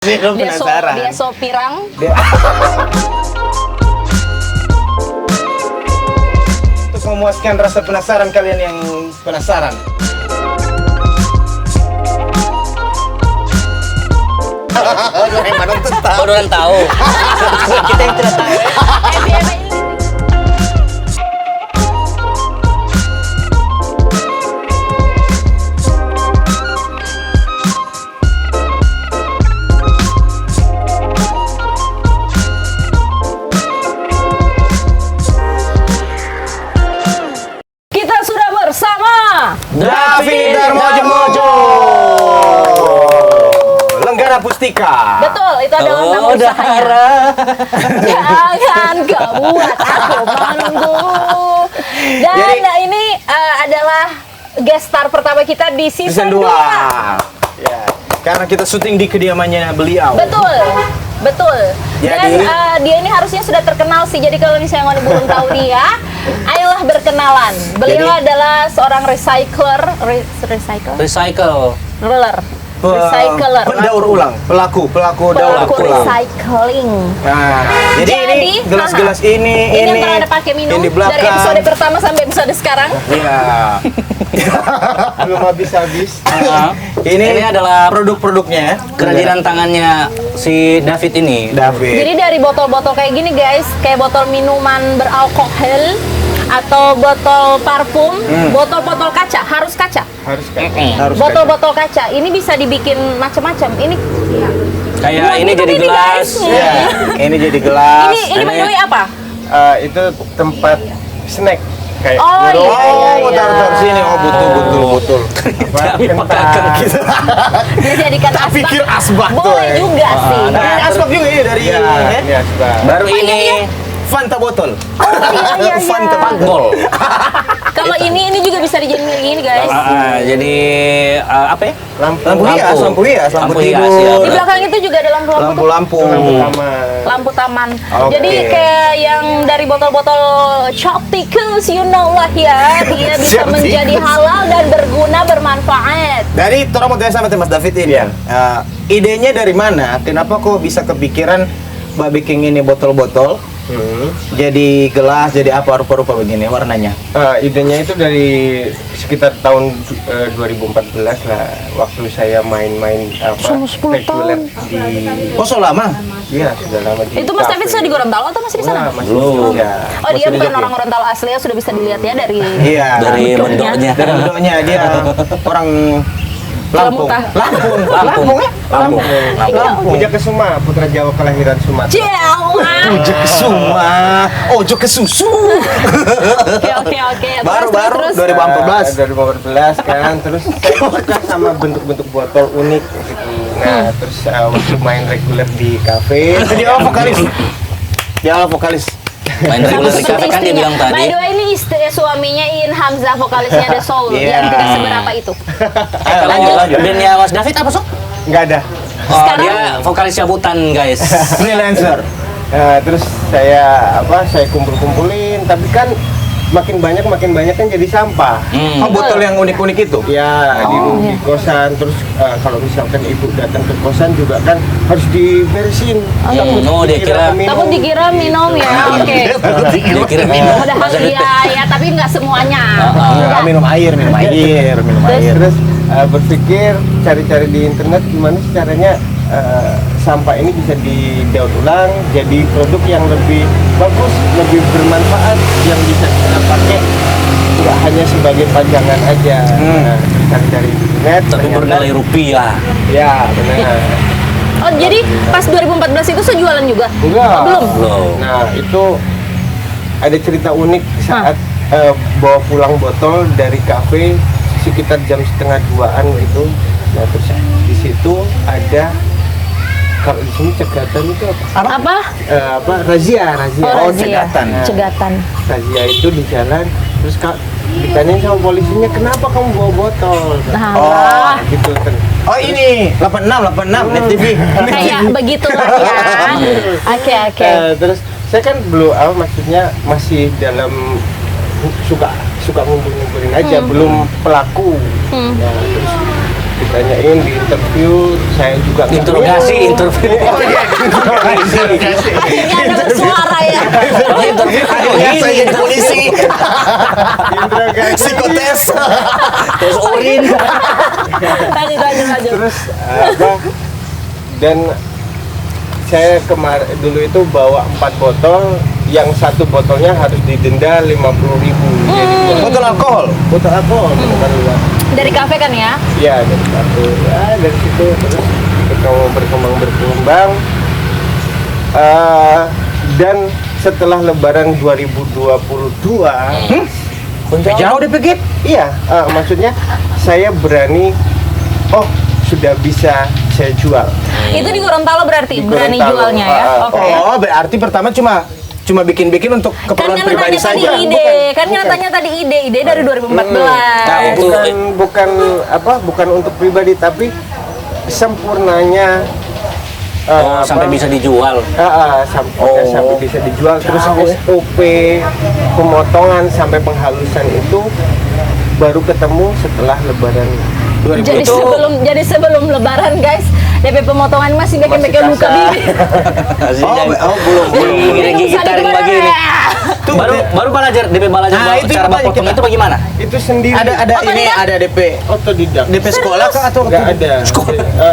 Dia so pirang. Untuk memuaskan rasa penasaran kalian yang penasaran. Baru tahu. Kita yang tidak tahu. Kita sudah bersama David Darmojo. Lenggara Pustika. Betul, itu adalah nama usahanya. Jangan kau buat aku menunggu. Dan Jadi- ini adalah guest star pertama kita di season 2. Ya, karena kita syuting di kediamannya beliau. Betul, betul. Dan Jadi- dia ini harusnya sudah terkenal sih. Jadi kalau misalnya Ngoni belum tahu dia, ayolah berkenalan. Beliau Jadi- adalah seorang recycler. Recycler. Pendaur ulang, pelaku daur Pelaku ulang. recycling. Nah, jadi ini gelas-gelas ini yang pernah ada pakai minum yang di dari belakang. episode pertama sampai episode sekarang. Iya. Belum habis-habis. Ini adalah produk-produknya kerajinan tangannya si David ini. David. Jadi dari botol-botol kayak gini guys, kayak botol minuman beralkohol atau botol parfum, botol-botol kaca, harus kaca. harus harus Botol-botol kaca ini bisa dibikin macam-macam. Ini Kayak buat ini minum jadi ini, gelas. guys. Ya, ini jadi gelas. Ini by the way apa? Itu tempat snack kayak Oh, burung, iya. Taruh sini. Oh, betul. kentang. Dia jadikan Tak asbak. pikir asbak tuh, Boleh juga sih. Dari asbak juga ya dari Iya, ini. ini asbak. Baru iya, ini iya. Fanta botol. Iya. Fanta bol. Kalau ini juga bisa dijadiin kayak gini guys. Jadi apa ya? Lampu hias, lampu Lampu hias, tidur. ya. Di belakang itu juga ada lampu-lampu tuh. Lampu-lampu. Lampu taman. Oke. Jadi kayak yang dari botol-botol Chopticals, you know lah ya, dia bisa Chopticals. menjadi halal dan berguna, bermanfaat. Dari Tora mau tanya sama Mas David ini. Idenya dari mana? Kenapa kok bisa kepikiran Mbak bikin ini botol-botol? Jadi gelas, jadi apa rupa-rupa begini warnanya? Idenya itu dari sekitar tahun 2014 lah, waktu saya main-main Sama 10 reguler tahun. di Oh, so lama? iya sudah lama di Itu Mas David cafe. sudah di Gorontalo atau masih di sana? Wah, masih Belum. ya. Oh, dia bukan orang Gorontalo asli ya, sudah bisa dilihat ya dari Iya. Dari bentuknya. bentuknya. Dari bentuknya dia orang Lampung. Cilamutah. Lampung ya? Lampung. Puja Kesuma, putra Jawa kelahiran Sumatera. Jawa. Ojo ke Suma, ojo ke susu. Oke. Baru-baru Terus. 2014. 2014 kan, terus saya suka sama bentuk-bentuk botol unik gitu. Nah, terus waktu main reguler di kafe, Jadi apa vokalis? Dia vokalis. Main reguler di kafe kan dia bilang By tadi. the way, ini istri suaminya In Hamzah, vokalisnya The Soul, Iya. yang tidak seberapa itu. Lanjut. Bandnya Mas David apa sok? nggak ada. Oh, Sekarang- dia vokalis cabutan guys. Freelancer. Terus saya kumpul-kumpulin, tapi kan makin banyak kan jadi sampah. Oh, botol yang unik-unik itu? Ya di kosan, terus kalau misalkan ibu datang ke kosan juga kan harus diberesin. Oh, dia kira- Takut dikira minum ya, oke. Dia kira minum. Padahal iya ya, tapi nggak semuanya. Ah, minum air. Terus berpikir cari-cari di internet gimana sih caranya sampah ini bisa didaur ulang jadi produk yang lebih bagus, lebih bermanfaat, yang bisa kita pakai nggak hanya sebagai pajangan aja. Nah, cari-cari di internet Tapi ternyata- bernilai rupiah. Ya benar. Oh, jadi pas 2014 itu sejualan juga? Enggak. Oh, belum? Belum. Nah, itu ada cerita unik saat bawa pulang botol dari kafe sekitar jam setengah 2-an gitu. Nah, terus di situ ada, kalau di sini cegatan itu Apa? razia. Oh, cegatan. Cegatan. Razia itu di jalan, terus ditanyain sama polisinya, kenapa kamu bawa botol? Nah, Gitu kan. Oh, ini 86 Net TV. kayak begitulah ya. Oke. Terus saya kan belum maksudnya masih dalam suka ngumpulin aja, belum pelaku. Ya, terus ditanyain, di interview, saya juga nggak Interogasi, tahu. interview. Oh iya, interogasi. Nggak ada suara ya. Oh, interview kan Biasa begini, jadi polisi. Interogasi. Psikotes. terus urin. Lanjut. Terus apa? Dan saya kemarin dulu itu bawa 4 botol, yang satu botolnya harus didenda 50.000. Jadi Botol alkohol. botol alkohol bukan luar. Dari kafe kan ya? Iya, dari satu. Ya, dari situ terus berkembang. Dan setelah Lebaran 2022, Jauh deh Pegit. iya, maksudnya saya berani, oh sudah bisa saya jual. Itu di Gorontalo berarti Di berani Gorontalo. jualnya ya? Oke. Oh, berarti pertama cuma bikin-bikin untuk Kan keperluan yang pribadi nanya tadi saja. ide, kan yang tanya tadi ide dari 2014. Nah, itu- Bukan untuk pribadi, tapi sempurnanya Sampai bisa dijual. sampai bisa dijual. Terus SOP pemotongan sampai penghalusan itu baru ketemu setelah Lebaran 2000. Jadi sebelum Lebaran guys, DP pemotongan masih bikin Masih buka kasar. bibir. belum. Gigit-gitarin begini. Baru belajar DP belajar Nah, itu cara apa potong kita? itu bagaimana? itu sendiri. Ada ini Otodidak? ada DP Otodidak. DP sekolah kah atau Nggak ada.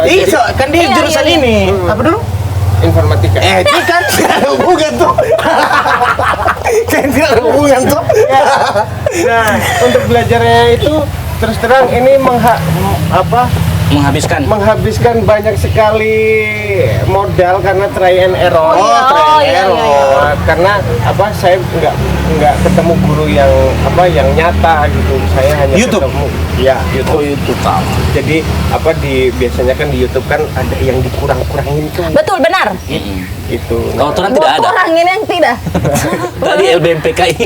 Ih, Jadi, kan dia Iya, jurusan iya, iya. ini. Apa dulu? informatika. Itu kan tidak ada hubungan tuh. Kan tidak ada hubungan tuh. Nah, untuk belajarnya itu terus terang ini menghabiskan banyak sekali modal karena try and error. Iya. Karena saya nggak ketemu guru yang nyata gitu. Saya hanya YouTube? ketemu YouTube. Jadi biasanya kan di YouTube kan ada yang dikurang-kurangin tuh. Betul, benar. Itu. Kalau aturan tidak ada. Orang ini yang tidak. Tadi LBMPKI.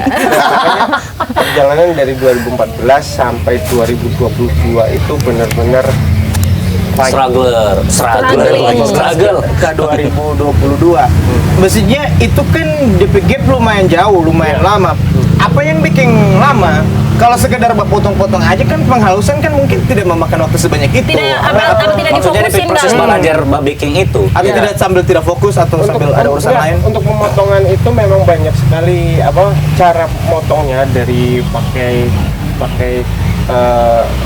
Perjalanan dari 2014 sampai 2022 itu benar-benar Struggle. Ke 2022. Maksudnya itu kan DP gap lumayan jauh, lumayan lama. Apa yang bikin lama? Kalau sekedar potong-potong aja kan penghalusan kan mungkin tidak memakan waktu sebanyak itu. Tidak apa tidak Maksudnya difokusin proses dalam. belajar baking itu. Atau Iya. tidak sambil tidak fokus atau sambil ada urusan lain. Untuk pemotongan itu memang banyak sekali cara motongnya, dari pakai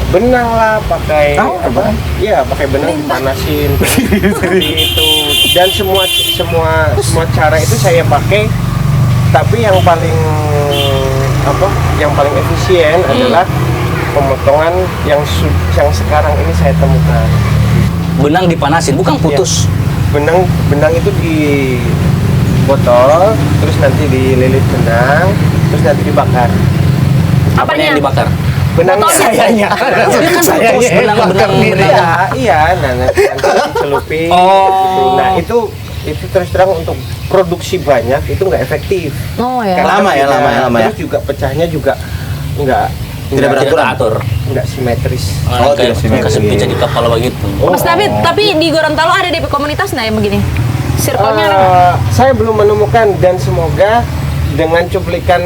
benang lah, pakai pakai benang dipanasin seperti itu, dan semua cara itu saya pakai, tapi yang paling efisien adalah pemotongan yang sekarang ini saya temukan. Benang dipanasin, bukan putus. Benang itu di botol, terus nanti dililit benang, terus nanti dibakar. Apanya yang dibakar? Benang Sayangnya. Benang nanti dicelupin. Oh. Gitu. Nah, itu terus terang untuk produksi banyak itu nggak efektif. Oh ya. Karena Lama ya. Terus juga pecahnya juga nggak Tidak Teratur. nggak simetris. Oh, Kayak tidak kesempit jadi kepala begitu. Mas David, tapi di Gorontalo ada DP komunitas nggak yang begini? Circle-nya ada nggak? Saya belum menemukan, dan semoga dengan cuplikan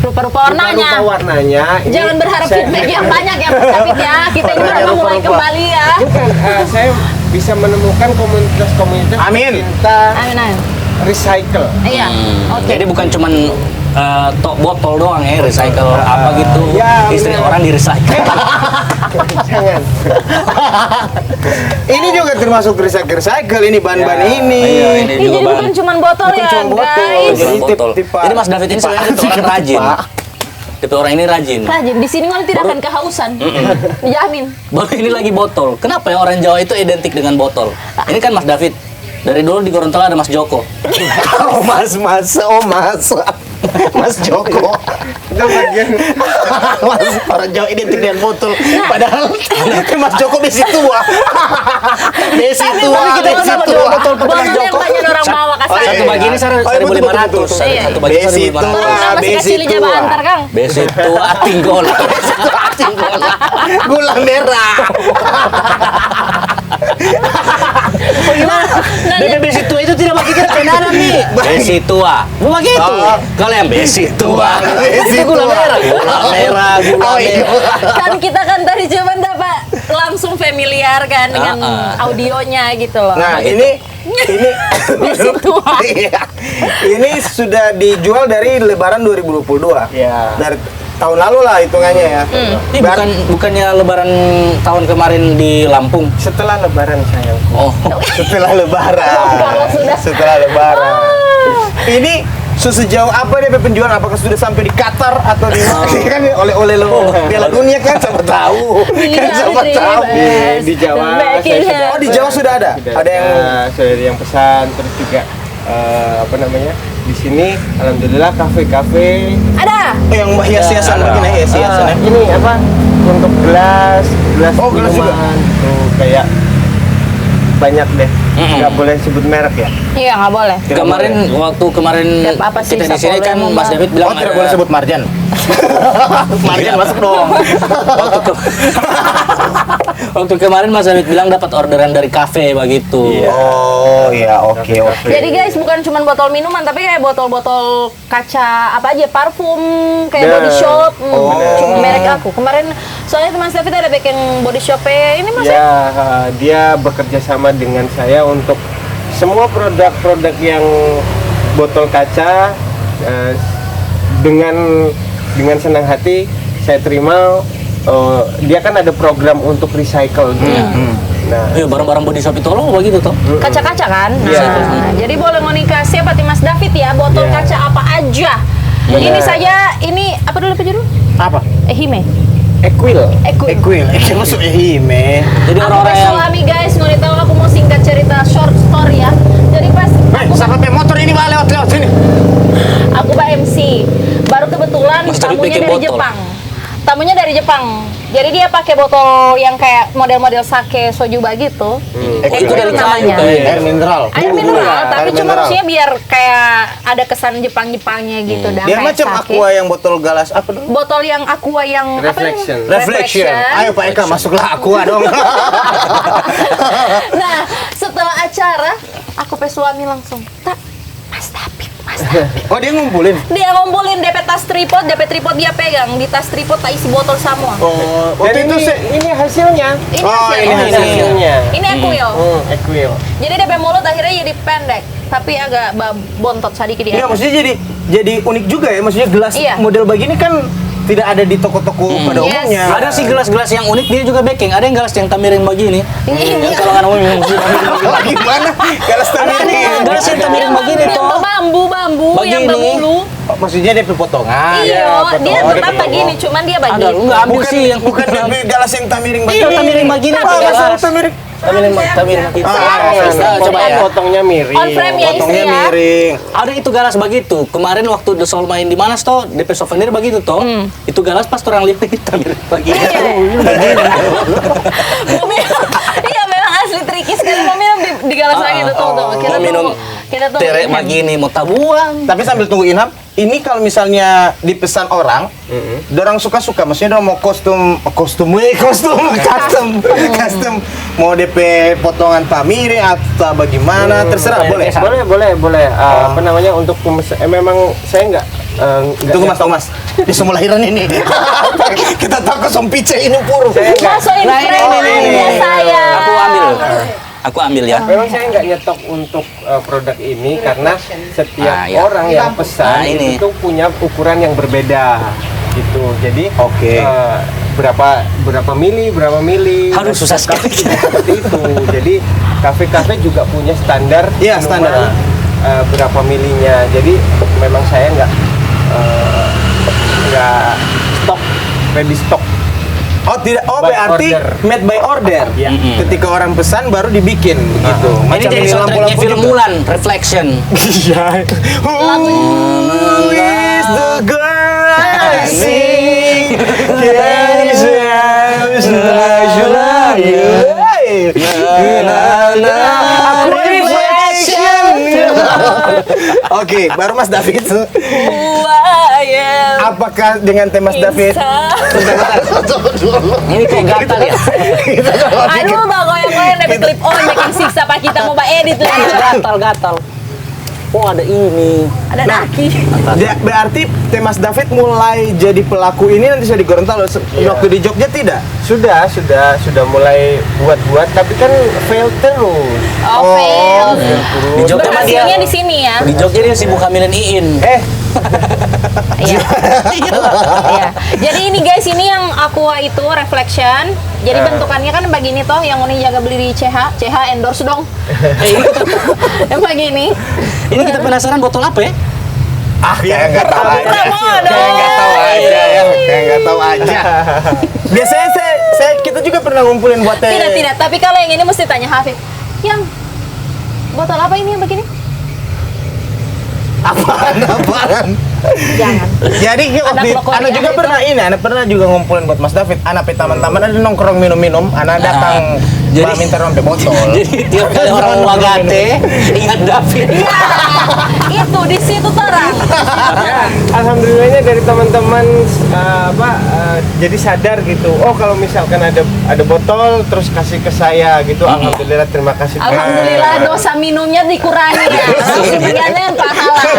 Rupa-rupa warnanya. warnanya ini Jangan berharap saya- feedback yang banyak ya Mas David ya. Kita juga Warnanya mau mulai rupa-rupa. kembali ya. Bukan, saya bisa menemukan komunitas-komunitas Amin. kita Amin. recycle. Iya. Oke. Jadi bukan cuman botol doang recycle apa gitu. Ya, Istri benar. orang di recycle. Jangan. Ini juga termasuk recycle ini bahan-bahan Ya, ini. iya, ini. Ini juga jadi bahan. bukan cuma botol Bukan ya, cuma botol, guys. jadi Botol. tipe- Jadi Mas David ini sebenarnya tipe orang rajin. Tipe orang ini rajin. Rajin, di sini ngol tidak akan kehausan. Dijamin. Baru ini lagi botol. Kenapa ya orang Jawa itu identik dengan botol? Ini kan Mas David. Dari dulu di Gorontalo ada Mas Joko. Mas Joko. Itu bagian Mas orang Jawa identik dengan botol. Padahal kan Mas Joko besi tua. Besi tua, Tapi kita besi sama tua. botol yang banyak orang bawa ke sana. Satu bagi ini Oh, iya, 1.500. betul. Satu bagi Besi 1.500. tua. Orang kan masih besi kecil aja tua. antar Kang. Besi tua tinggal. Gula merah. Bagaimana? Bebe besi tua itu tidak bagi kita kenapa nih? Besi tua. Mau begitu. Oh. Kalau yang besi tua. Besi Itu gula tua. merah. Gula merah, gula Oh, iya. merah. Kan kita kan tadi cuma dapat langsung langsung familiar kan dengan audionya gitu loh. Nah, gitu. ini Basic tua. Iya. Ini sudah dijual dari Lebaran 2022. Iya. Dari tahun lalu lah hitungannya ya. Ini bukannya lebaran tahun kemarin di Lampung. Setelah lebaran sayangku. Oh. Setelah Lebaran. Kalau sudah. Setelah Lebaran. Ini sejauh apa dia penjualan? Apakah sudah sampai di Qatar atau di kan oleh lo Piala Dunia kan siapa tahu. Kan siapa tahu. Di Jawa Back in saya Oh, di Jawa sudah ada. Ada yang sudah ada yang pesan, terus juga apa namanya, di sini alhamdulillah kafe-kafe Ada. yang hias-hiasan begini hias-hiasan ya. ini apa, untuk gelas Oh, gelas juga. minuman tuh kayak banyak deh, nggak boleh sebut merek ya. Iya, nggak boleh. Waktu kemarin Tiap apa sih, kita di sini kan Sapolemo, Mas Bang? David bilang Oh, tidak ada- boleh sebut Marjan. Marjan masuk dong. Waktu kemarin Mas David bilang dapat orderan dari kafe begitu. Oh, iya, oke. Jadi guys, bukan cuma botol minuman, tapi kayak botol-botol kaca apa aja, parfum, kayak Bener. body shop. Oh. Cuma merek aku. Kemarin soalnya Mas David ada bikin body shop-nya ini Mas. Ya, dia bekerja sama dengan saya untuk semua produk-produk yang botol kaca, dengan senang hati saya terima. Dia kan ada program untuk recycle gitu. Nah, Iya, barang-barang body shop itu lo begitu toh. Kaca-kaca kan? Nah, Iya. jadi boleh ngoni kasih apa Mas David ya, botol Iya. kaca apa aja. Benar. Ini saja, ini apa dulu Pak Juru? Apa? Hime. Equil. Equil. Equil masuk Ehime. Jadi Aku orang-orang yang suami guys, ngoni tahu aku mau singkat cerita short story ya. Jadi pas Siapa pakai motor ini Pak lewat sini? aku Pak MC, baru kebetulan Mas David tamunya bikin dari botol. Jepang. Tamunya dari Jepang. Jadi dia pakai botol yang kayak model-model sake sojuba gitu. itu dari namanya. kayu kayak. Air mineral. Air mineral, tapi Air cuma mineral. maksudnya biar kayak ada kesan Jepang-Jepangnya gitu dah. Dia kayak macam sake. aqua yang botol galas apa dulu? Botol yang aqua yang Reflection. apa? Reflection. Ayo Pak Eka masuklah aqua dong. Nah, setelah acara, aku pe suami langsung, "Tak, Mas David, Mas David." Oh, dia ngumpulin. Dia ngumpulin DP tas tripod dia pegang, di tas tripod tak isi botol semua. Oh, Dan waktu itu ini hasilnya. Ini Oh, hasilnya. ini hasilnya. Ini Equil. Equil. Jadi DP mulut akhirnya jadi pendek, tapi agak bontot sedikit dia. Enggak, maksudnya jadi unik juga ya. Maksudnya gelas Iya. model begini kan tidak ada di toko-toko pada Yes. umumnya. Ada sih gelas-gelas yang unik dia juga baking. Ada yang gelas yang tamiring begini. Ini Yang kalau nggak mau minum sih. Gimana? Gelas Ada tamiring. gelas yang tamiring begini yang toh. bambu yang Begini. berbulu. Oh, maksudnya dia potongan. Iya, dia Oh, tetap dia begini, cuman dia Ada bagi. lu nggak ambil Bukan, sih yang bukan gelas yang tamiring begini. Itu tamiring begini Tapi Pak, gelas gelas. tamiring. Tamiring begini. Coba ya. Potongnya miring. On frame ya istri Potongnya ya. miring. Ada itu galas begitu. Kemarin waktu The Soul main di mana toh? DP souvenir begitu toh. Itu galas pas orang lihat tamiring begini. Mau minum, iya memang asli tricky sekali mau minum di galas lagi tuh tuh. Kita Mau minum tunggu, kita tunggu. terek begini mau tabuang. Tapi sambil tunggu Inham, ini kalau misalnya dipesan orang, dorang suka-suka, maksudnya dorang mau kostum, custom, mau DP potongan tamiring atau bagaimana, terserah, boleh. Boleh. Apa namanya, untuk memang saya nggak Tunggu Mas, di semua lahiran ini. Kita tahu kosong pice ini pur. Saya nggak. Masukin Nah, frame ini. aja saya. Aku ambil ya. Memang saya nggak nyetok untuk produk ini karena setiap Ah, ya. orang yang pesan Ah, ini. itu punya ukuran yang berbeda gitu. Jadi Oke. berapa mili Aduh, susah sekali. seperti itu. Jadi kafe-kafe juga punya standar. Iya, minuman, standar. berapa milinya. Jadi memang saya nggak stok, ready stock. Oh tidak, By berarti order. made by order. Iya. Ketika orang pesan baru dibikin begitu. Ini jadi soundtracknya film juga. Mulan, Reflection. Iya. Who is the girl I see? Aku reflection. Oke, baru Mas David. Buaya. Apakah dengan tema Mas David? Ini kok gatal ya? Aduh, bang, goyang-goyang dari clip on, makin siksa pak kita mau edit lagi. Gatal. Oh ada ini. Ada daki. Berarti Teh Mas David mulai jadi pelaku ini nanti saya di Gorontalo. Waktu di Jogja tidak? Sudah mulai buat tapi kan fail terus. Oh, fail. Di Jogja mah dia. Berhasilnya di sini ya. Di Jogja dia sibuk hamilin Iin. Iya. Iya. Jadi ini guys, ini yang Aqua itu reflection. Jadi bentukannya kan begini toh, yang Uni jaga beli di CH endorse dong. Yang begini. Ini kita penasaran botol apa ya? Kayak nggak tahu aja. Promo dong. Kayak nggak tahu aja ya. Kayak nggak tahu aja. Biasanya kita juga pernah ngumpulin buat teh. Tidak. Tapi kalau yang ini mesti tanya Hafid. Yang botol apa ini yang begini? Apaan? Jangan. Jadi Anak lokal Ana ya, juga itu. pernah juga ngumpulin buat Mas David. Ana pe teman-teman ada nongkrong minum-minum, Ana datang jadi- minta rompe botol. Jadi tiap kali orang mau Wagate ingat David. Itu di situ terang. Ya, alhamdulillahnya dari teman-teman jadi sadar gitu. Oh kalau misalkan ada botol terus kasih ke saya gitu. Alhamdulillah, terima kasih. Alhamdulillah dosa minumnya dikurangi ya. Sebenarnya pahala.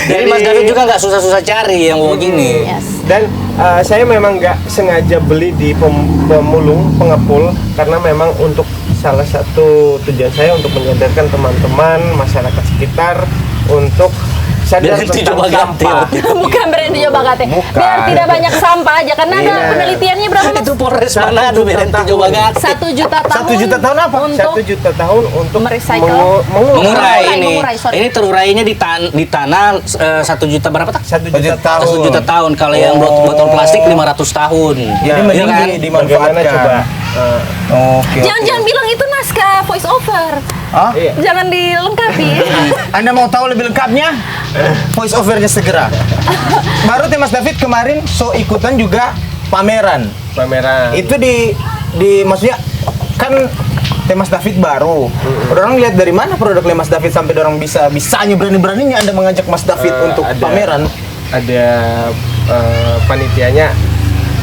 Jadi Mas David juga nggak susah-susah cari yang mau gini. Yes. Dan saya memang nggak sengaja beli di pemulung pengepul karena memang untuk salah satu tujuan saya untuk menyadarkan teman-teman masyarakat sekitar untuk sadar Biar itu tentang coba ganti. sampah. Bukan berhenti coba Gate. Bukan. Biar tidak banyak sampah aja karena ada Iya. penelitiannya berapa Mas? Itu Polres Manado Berhenti coba ganti. 1 juta tahun. 1 juta tahun apa? Untuk 1 juta tahun untuk merecycle. Mengurai ini. Mengurai, sorry. Ini terurainya di tanah 1 juta berapa tak? 1 juta tahun. 1 juta tahun. Kalau yang botol plastik 500 tahun. Jadi Iya mending kan? Bagaimana dimanfaatkan. coba? Oke. Jangan bilang itu naskah voice over. Hah? Iya. Jangan dilengkapi. Anda mau tahu lebih lengkapnya? Voice overnya segera. Baru Teh Mas David kemarin ikutan juga pameran. Pameran. Itu di maksudnya kan Teh Mas David baru. Orang lihat dari mana produk Mas David sampai orang bisanya beraninya Anda mengajak Mas David untuk Ada- pameran. Ada panitianya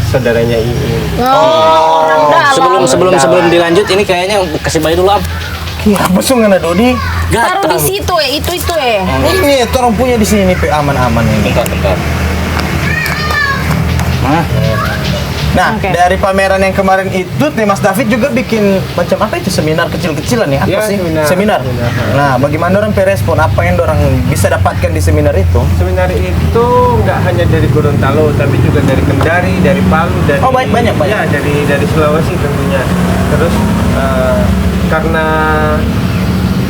saudaranya ini. Oh, orang dalam. Sebelum dilanjut ini kayaknya kasih bayi dulu Am. Apa sih ngana Dodi? Taruh Gatal. di situ ya, itu ya. Ini orang punya di sini pe aman-aman ini. Bentar. Nah, Oke. dari pameran yang kemarin itu Teh Mas David juga bikin macam apa itu seminar kecil-kecilan ya? Apa Ya, sih? seminar. Nah, bagaimana orang respon? Apa yang orang bisa dapatkan di seminar itu? Seminar itu nggak hanya dari Gorontalo, tapi juga dari Kendari, dari Palu, dari Oh, banyak. Ya, dari Sulawesi tentunya. Terus karena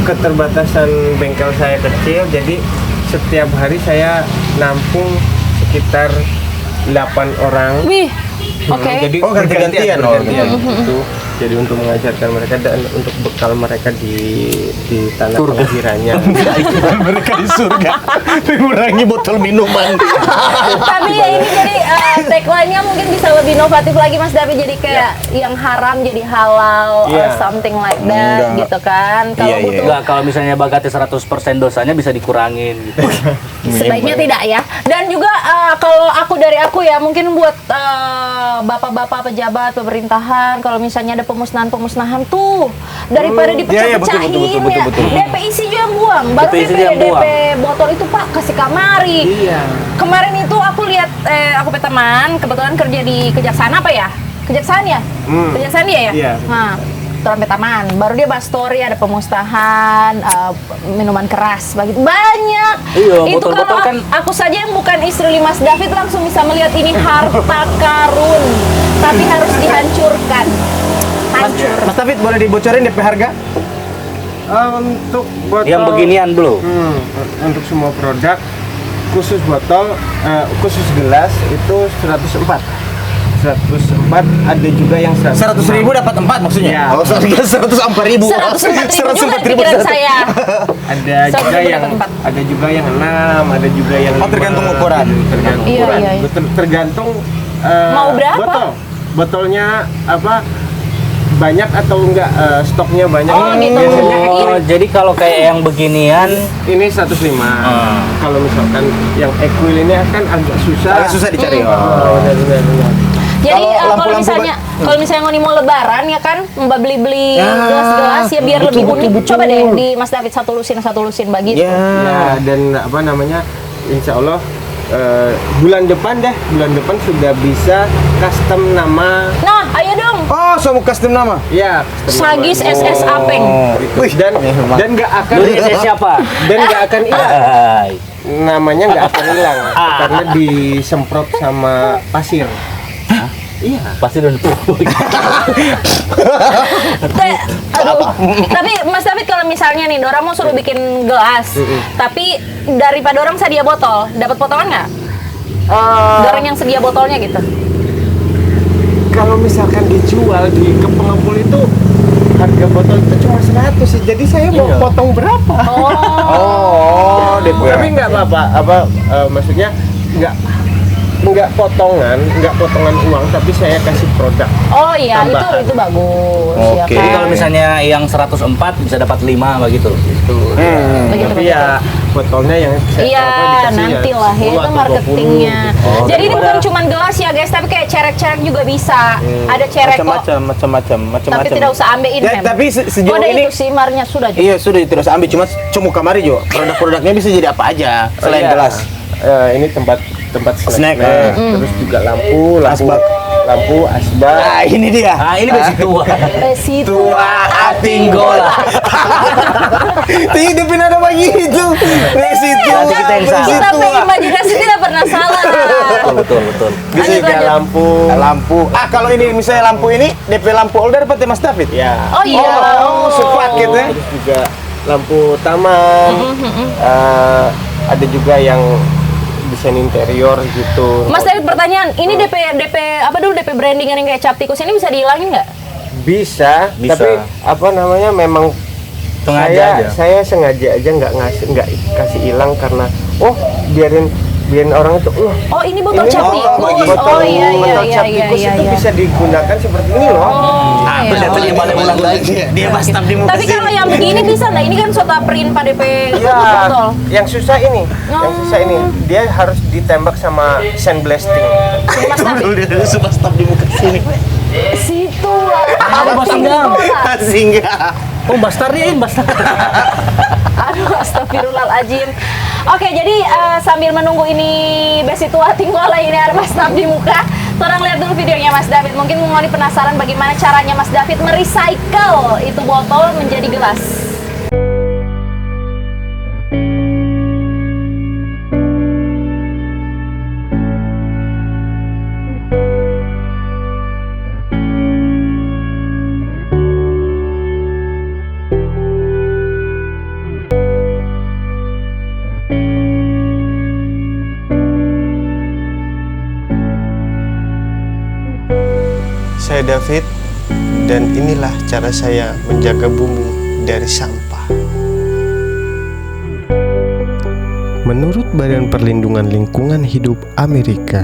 keterbatasan bengkel saya kecil, jadi setiap hari saya nampung sekitar 8 orang. Wih. Oke. Jadi Oh, ganti-gantian. bergantian itu. Jadi untuk mengajarkan mereka dan untuk bekal mereka di tanah kelahirannya. Mereka di surga mengurangi botol minuman. Tapi ya ini jadi tagline-nya mungkin bisa lebih inovatif lagi Mas David, jadi kayak yang haram jadi halal or Iya. something like that Enggak. gitu kan. Kalau Iya, iya. butuh Enggak, kalau misalnya Bagate 100% dosanya bisa dikurangin gitu. sebaiknya tidak ya. Dan juga kalau dari aku ya mungkin buat bapak-bapak pejabat pemerintahan, kalau misalnya ada pemusnahan tuh daripada Iya, iya, dipecah-pecahin betul. ya, DP isi juga yang buang, baru DP isi DP, yang buang. botol itu Pak kasih kamari. Iya. Kemarin itu aku lihat aku punya teman kebetulan kerja di kejaksaan apa ya? Kejaksaan ya? Kejaksaan dia ya? Iya. Nah, sampai taman. Baru dia bahas story ada pemusnahan, minuman keras, begitu banyak. Iya, Itu botol-botol kalau kan- aku saja yang bukan istri Mas David langsung bisa melihat ini harta karun, tapi harus dihancurkan. Hancur. Mas David boleh dibocorin DP harga? Untuk botol Yang beginian belum? untuk semua produk khusus botol, khusus gelas itu 104. 104, ada juga yang 100.000 dapat 4 maksudnya? Iya. Oh, 104.000. 104.000 juga pikiran saya. Ada 100.000 juga yang dapat 4. ada juga yang 6, ada juga yang Oh, 5, tergantung ukuran. Tergantung Iya, ukuran. iya, iya. Tergantung Mau berapa? botol. Botolnya apa? Banyak atau enggak, stoknya banyak. Oh, gitu. Biasanya Oh, jadi kalau kayak yang beginian ini 105. Kalau misalkan yang equil ini akan agak susah. Agak susah dicari. Oh, benar. Jadi kalau lampu-lampu misalnya ngoni mau lebaran ya kan, mbak beli Ya, gelas-gelas ya biar lebih betul, unik. betul. Coba deh di Mas David satu lusin begitu. Ya. Ya, dan apa namanya, insya Allah bulan depan sudah bisa custom nama. Nah, ayo dong. Oh, semua custom nama. Ya, custom Sagis nama. SS Apeng. Wih, Dan nggak akan Dulu saya siapa? dan nggak akan hilang. Hai. Namanya nggak akan hilang karena disemprot sama pasir. Iya. Pasti udah dipukul. Tapi Mas David kalau misalnya nih orang mau suruh bikin gelas, tapi daripada orang sedia botol, dapat potongan nggak? Orang yang sedia botolnya gitu. Kalau misalkan dijual di ke pengepul itu harga botol itu cuma 100 sih. Jadi saya mau Iya. potong berapa? Oh, Tapi nggak apa-apa. Maksudnya nggak potongan uang, tapi saya kasih produk. Oh iya, Tambahan. itu bagus. Ya Oke. kan? Jadi kalau misalnya yang 104 bisa dapat 5 begitu. Itu. Begitu, Tapi begitu. ya botolnya yang Iya, dikasih nanti ya lah ya, 10 itu atau marketingnya. 20 gitu. Jadi ini bukan cuma gelas ya guys, tapi kayak cerek-cerek juga bisa. Ada cerek kok. macam-macam. Tapi tidak usah ambilin Ya, Mem. tapi sejauh Kode ini itu sih marnya sudah juga. iya sudah terus ambil cuma kamari Jo. Produk-produknya bisa jadi apa aja selain Iya. gelas. Ini tempat Snack. terus juga lampu Asbak. asbak. Nah, ini dia. Ah, ini besi tua. Resi Tua Atinggola. Tidak pernah ada begitu. Resi tua. Nanti kita yang salah. Kita punya imajinasi tidak pernah salah. Betul. Bisa Lanjut, juga lanjut. Lampu. kalau ini misalnya lampu ini DP lampu older dapat Mas David. Ya. Oh iya. Oh, sepaket ya. Terus juga lampu taman. Ada juga yang desain interior gitu. Mas David pertanyaan, ini DP apa dulu DP brandingan yang kayak cap tikus ini bisa dihilangin nggak? Bisa, Bisa. tapi apa namanya memang Sengaja aja. saya sengaja aja nggak kasih hilang karena biarin orang itu Oh ini botol ini cap tikus. botol Oh iya botol cap tikus itu bisa digunakan seperti ini loh. Ah, Betul, iya. dia balik ulang lagi. Dia bastap di muka Tapi kalau yang begini bisa nggak? Ini kan sota print pada DP Ya, botol. yang susah ini, dia harus ditembak sama sandblasting. Mas David. Dia sudah stop di muka sini. Situ. Ada Bos Singgang. Singgah. Oh, bastarnya bastar. Aduh, astagfirullahaladzim. Oke, jadi sambil menunggu ini besi tua tinggola ini ada Mas David di muka, orang lihat dulu videonya Mas David. Mungkin Moni penasaran bagaimana caranya Mas David merecycle itu botol menjadi gelas. Saya David, dan inilah cara saya menjaga bumi dari sampah. Menurut Badan Perlindungan Lingkungan Hidup Amerika,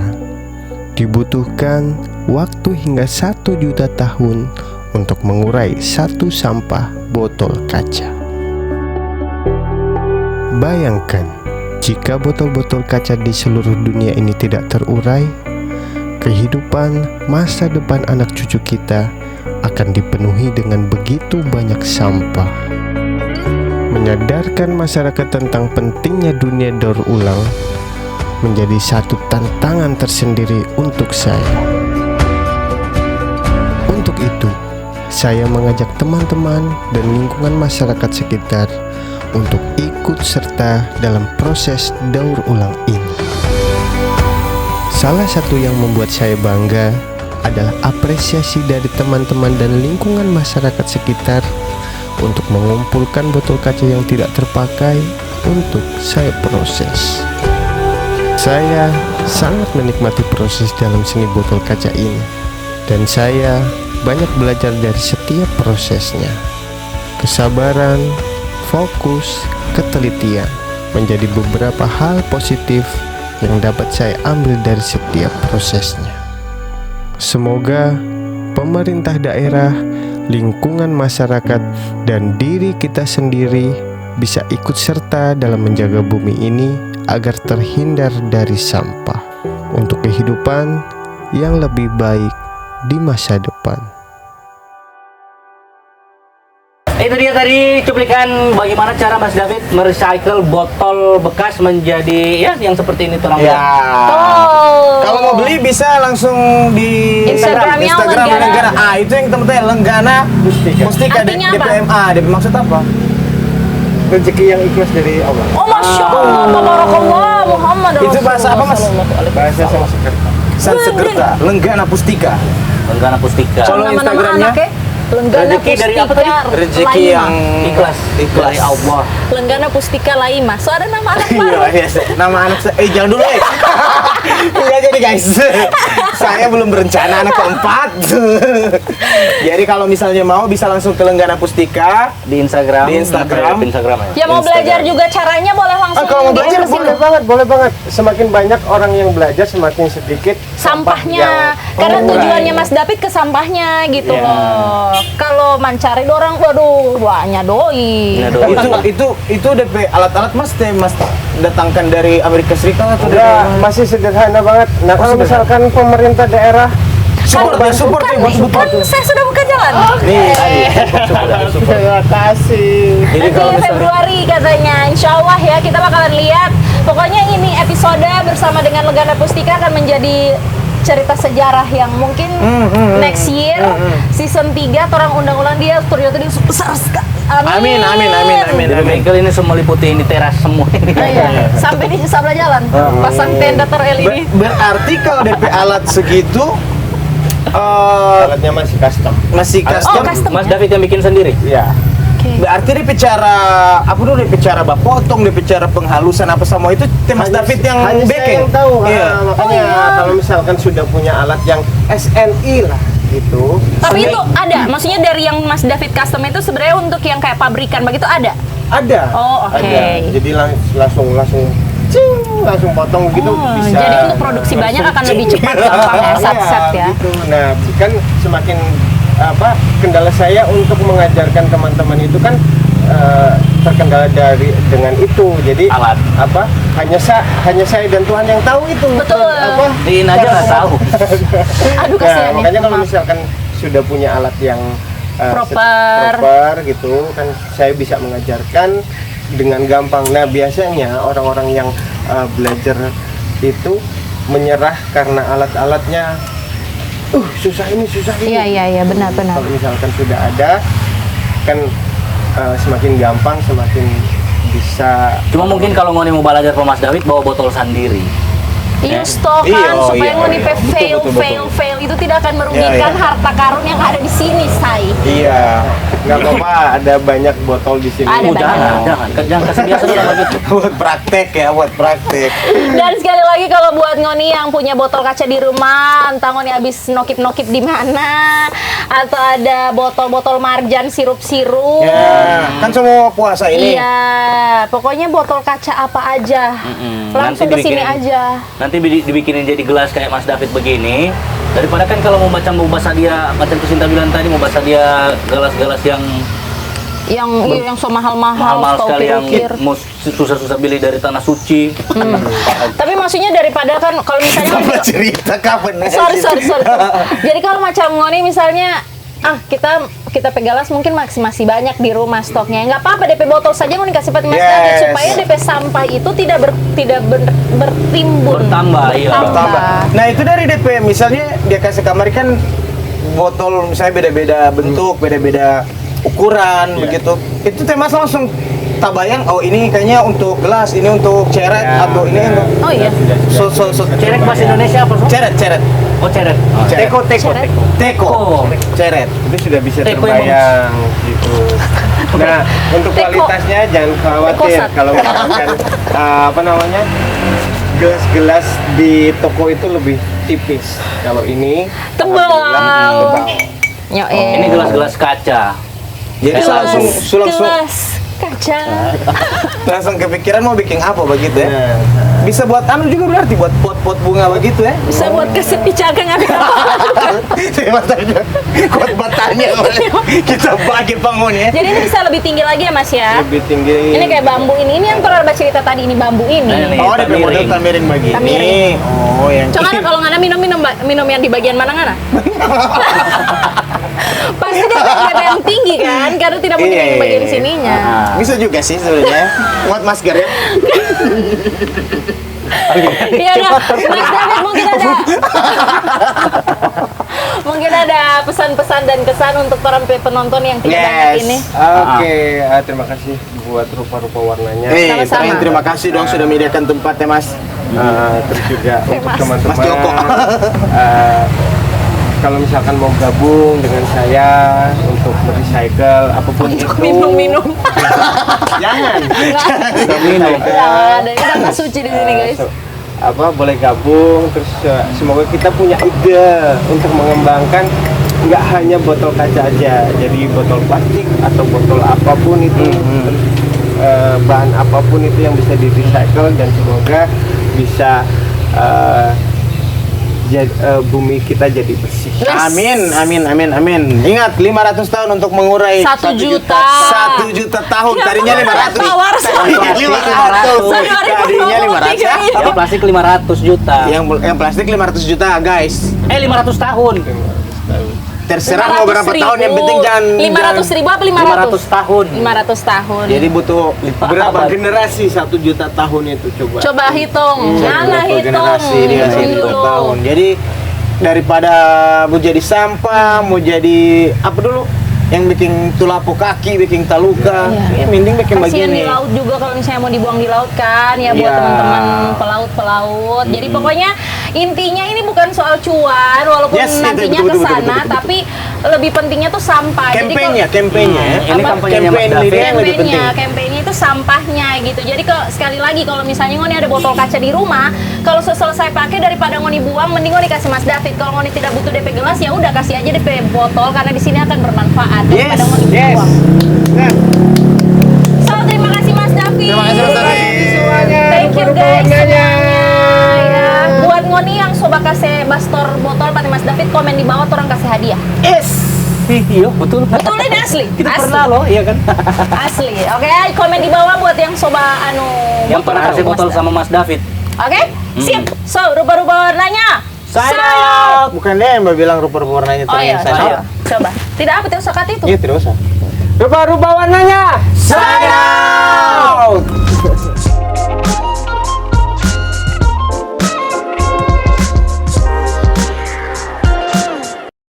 dibutuhkan waktu hingga 1 juta tahun untuk mengurai satu sampah botol kaca. Bayangkan, jika botol-botol kaca di seluruh dunia ini tidak terurai, kehidupan masa depan anak cucu kita akan dipenuhi dengan begitu banyak sampah. Menyadarkan masyarakat tentang pentingnya dunia daur ulang menjadi satu tantangan tersendiri untuk saya. Untuk itu, saya mengajak teman-teman dan lingkungan masyarakat sekitar untuk ikut serta dalam proses daur ulang ini. Salah satu yang membuat saya bangga adalah apresiasi dari teman-teman dan lingkungan masyarakat sekitar untuk mengumpulkan botol kaca yang tidak terpakai untuk saya proses. Saya sangat menikmati proses dalam seni botol kaca ini, dan saya banyak belajar dari setiap prosesnya. Kesabaran, fokus, ketelitian menjadi beberapa hal positif yang dapat saya ambil dari setiap prosesnya. Semoga pemerintah daerah, lingkungan masyarakat, dan diri kita sendiri bisa ikut serta dalam menjaga bumi ini agar terhindar dari sampah untuk kehidupan yang lebih baik di masa depan. Itu dia tadi cuplikan bagaimana cara Mas David merecycle botol bekas menjadi ya yang seperti ini terang. Ya. Oh. Kalau mau beli bisa langsung di Instagramnya Instagram Lenggana. Lenggana. Ah, itu yang teman-teman Lenggana Mustika Artinya apa? DPMA. DP maksud apa? Rezeki yang ikhlas dari Allah. Oh, Masya Allah, Tabarakallah, Muhammad Itu bahasa apa, Mas? Bahasa Sanskerta. Sansekerta, Lenggana Pustika. Lenggana Pustika. Kalau Nama-nama Instagramnya? anaknya Lenggana Rezeki dari apa Pustika Rezeki Laima. yang Ikhlas dari Allah. Lenggana Pustika Laima. So ada nama anak baru. Iya, nama anak saya. Jangan dulu, Enggak jadi, guys. Saya belum berencana anak keempat. Jadi kalau misalnya mau bisa langsung ke Lenggana Pustika. Di Instagram. Di Instagram. Di Instagram ya. Ya mau belajar juga caranya boleh langsung kalau mau belajar di situ. Boleh banget. Semakin banyak orang yang belajar, semakin sedikit Sampahnya. Karena tujuannya Mas David ke sampahnya gitu Iya. loh. Kalau mencari dorang, waduh, banyak doi. Iya, doi. Itu DP alat-alat Mas datangkan dari Amerika Serikat atau Udah dari masih sederhana banget. Nah, kalau misalkan pemerintah daerah support ya, support ya, buat support. Kan saya sudah buka jalan. Nih, terima kasih. Jadi kalau Nanti misalnya Februari katanya, insya Allah ya kita bakalan lihat. Pokoknya ini episode bersama dengan Lenggana Pustika akan menjadi cerita sejarah yang mungkin next year season 3 orang undang-undang dia ternyata dia besar sekali. Amin. Jadi bengkel ini semua meliputi ini teras semua ini. Ah, iya. Sampai di sebelah jalan pasang tenda LED. berarti kalau DP alat segitu Alatnya masih custom. masih custom. custom. Mas David yang bikin sendiri. Iya. Berarti DP cara apa dulu DP cara potong, DP cara penghalusan apa semua itu Mas David yang hanya saya baking. yang tahu. Iya. Makanya kalau misalkan sudah punya alat yang SNI lah gitu. Tapi itu ada, maksudnya dari yang Mas David custom itu sebenarnya untuk yang kayak pabrikan begitu ada. Ada. Oh, oke. Ada. Jadi langsung potong gitu Oh, bisa. jadi untuk produksi banyak akan lebih cepat gampang ya, set-set ya. Gitu. Nah, kan semakin kendala saya untuk mengajarkan teman-teman itu kan terkendala dengan itu. Jadi Alat. hanya saya dan Tuhan yang tahu itu. Betul. Diin aja nggak tahu. Aduh Nah, kasihan ya. makanya kalau Maaf. misalkan sudah punya alat yang Proper. proper gitu kan saya bisa mengajarkan dengan gampang. Nah, biasanya orang-orang yang belajar itu menyerah karena alat-alatnya susah ini. Iya, benar. Kalau misalkan sudah ada kan semakin gampang, semakin bisa. Cuma mungkin kalau mau belajar sama Mas David bawa botol sendiri. Iya, stok Iya, kan supaya iya, ngoni iya. fail itu tidak akan merugikan Iya, iya. harta karun yang ada di sini, say. Iya. Nggak apa-apa, ada banyak botol di sini. Ada banyak. Jangan kasih biasa dulu sama gitu. buat praktek ya, buat praktek. Dan sekali lagi kalau buat ngoni yang punya botol kaca di rumah, entah ngoni habis nokip-nokip di mana, atau ada botol-botol marjan sirup-sirup. Ya, kan semua puasa ini. Iya, pokoknya botol kaca apa aja, langsung ke Nanti sini dibikinin- aja. Nanti dibikinin jadi gelas kayak Mas David begini. Daripada kan kalau mau bahasa dia macam Kusinta bilang tadi mau bahasa dia gelas-gelas yang Yang so mahal-mahal, mahal-mahal so sekali yang ukir-ukir. mau susah-susah beli dari tanah suci. Tapi maksudnya daripada kan kalau misalnya Apa cerita kapan? sorry. Jadi kalau macam ngoni misalnya kita pegalas mungkin masih banyak di rumah stoknya. Nggak apa-apa DP botol saja ngoni kasih Mas David Yes. supaya DP sampah itu tidak bertimbun. Bertambah, iya. Bertambah. Nah, itu dari DP misalnya dia kasih kamar kan botol misalnya beda-beda bentuk, beda-beda ukuran begitu. Itu Mas langsung tabayang, oh ini kayaknya untuk gelas, ini untuk ceret atau ini untuk Oh iya. Ceret bahasa Indonesia apa? Sob? ceret. Oh, ceret. Ceret. Ceret. Teko. Oh. Ceret. Itu sudah bisa Teko terbayang gitu. Nah, untuk Teko. kualitasnya jangan khawatir Tekosat. kalau misalkan gelas-gelas di toko itu lebih tipis. Kalau ini Tebal. alhamdulillah tebal. Yo, Ini gelas-gelas kaca. Jadi langsung gelas kaca. kaca. Langsung kepikiran mau bikin apa begitu ya? Bisa buat anu juga berarti buat pot-pot bunga begitu ya? Bisa buat kesepi cagang apa? Saya matanya kuat batanya kita bagi penghuni ya. Jadi ini bisa lebih tinggi lagi ya Mas ya? Lebih tinggi. Ini kayak bambu ini yang pernah baca cerita tadi ini bambu ini. Ini. Oh, ada model Tamiring. tamiring begini. Tamiring. Oh, yang Coba kalau ngana minum yang di bagian mana ngana? Pasti dia ada yang tinggi kan, karena tidak mungkin yang di bagian sininya. Bisa juga sih sebenarnya. Buat masker ya. Iya nggak? Mas David mungkin ada pesan-pesan dan kesan untuk para penonton yang tidak banyak Yes. ini. Oke, terima kasih buat rupa-rupa warnanya. Sama-sama. Terima kasih dong sudah menyediakan tempatnya Mas. Terus juga untuk Mas. teman-teman Mas Joko. Kalau misalkan mau gabung dengan saya untuk merecycle apapun itu, Minum. Jangan. Minum. Ya, dan kita nggak suci di sini guys. boleh gabung. Terus semoga kita punya ide untuk mengembangkan nggak hanya botol kaca aja, jadi botol plastik atau botol apapun itu, terus, bahan apapun itu yang bisa di recycle, dan semoga bisa bumi kita jadi bersih. Yes. Amin. Ingat 500 tahun untuk mengurai 1 juta. 1 juta tahun. Tadinya 500. Tawar Plastik 500. 500. Tadinya 500. Tapi plastik 500 juta. Yang plastik 500 juta, guys. 500 tahun. Terserah mau berapa tahun, yang penting jangan 500.000 apa 500 tahun. 500 tahun. Jadi butuh Berapa generasi 1 juta tahun itu coba? Coba hitung. Nana berapa hitung. generasi dia Hitung hitung dulu. tahun. Jadi daripada mau jadi sampah, mau jadi apa dulu? Yang bikin tulapo kaki, bikin taluka, Iya. ya mending bikin Kasihan begini. di laut juga kalau misalnya mau dibuang di laut kan ya buat Iya. teman-teman pelaut. Jadi pokoknya intinya ini bukan soal cuan walaupun Yes, itu, nantinya betul, ke betul, sana, betul, betul. tapi lebih pentingnya tuh sampah. Kampanye ya. Ini Apa? kampanyenya Mas Campaign David. dia yang lebih penting. Kampanye itu sampahnya gitu. Jadi sekali lagi kalau misalnya ngoni ada botol kaca di rumah, kalau selesai pakai daripada ngoni buang, mending ngoni kasih Mas David. Kalau ngoni tidak butuh DP gelas ya udah kasih aja DP botol karena di sini akan bermanfaat daripada ngoni buang. Nah, So terima kasih Mas David. Terima kasih, Mas David. Thank you guys semuanya. Ya, buat ngoni yang sobat kasih bastor botol pati Mas David komen di bawah orang kasih hadiah. Iya, betul. Betul ini asli. Kita Asli. pernah loh, iya kan? Asli. Oke, komen di bawah buat yang sobat Yang pernah kasih botol sama Mas David. Oke, sip. So, rubah-rubah warnanya. Sign out. bukan dia yang bilang rupa-rupa warnanya Oh iya, saya. coba. Tidak apa, tidak usah kat itu. Iya, tidak usah. Rupa-rupa warnanya. Sign out.